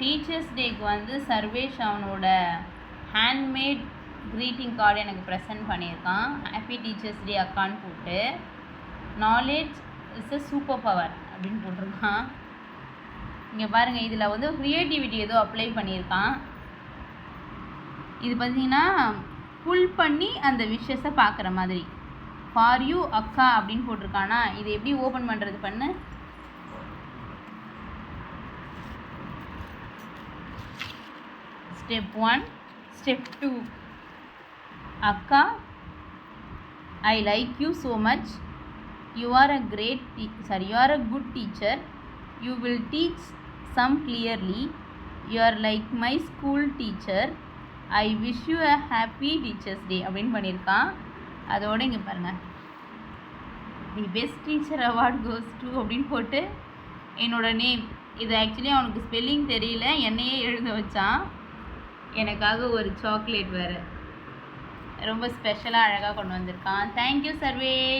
Teachers டேக்கு வந்து சர்வேஷ் அவனோட handmade greeting card எனக்கு ப்ரெசென்ட் பண்ணியிருக்கான். ஹாப்பி டீச்சர்ஸ் டே அக்கான்னு போட்டு knowledge is a super power அப்படின்னு போட்டிருக்கான். இங்கே பாருங்கள், இதில் வந்து க்ரியேட்டிவிட்டி ஏதோ அப்ளை பண்ணியிருக்கான். இது பார்த்தீங்கன்னா புல் பண்ணி அந்த விஷஸை பார்க்குற மாதிரி. ஃபார் யூ அக்கா அப்படின்னு போட்டிருக்கானா, இது எப்படி ஓப்பன் பண்ணுறது பண்ணு. Step 1, step 2. அக்கா, I like you so much. You are a good teacher. You will teach some clearly. You are like my school teacher. I wish you a happy teachers day அப்படின்னு பண்ணியிருக்கான். அதோட இங்கே பாருங்கள், the best teacher award goes to அப்படின்னு போட்டு என்னோடய name. இது actually அவனுக்கு ஸ்பெல்லிங் தெரியல, என்னையே எழுத வச்சான். எனக்காக ஒரு சாக்லேட் வேறு ரொம்ப ஸ்பெஷலாக அழகாக கொண்டு வந்திருக்கான். Thank you survey.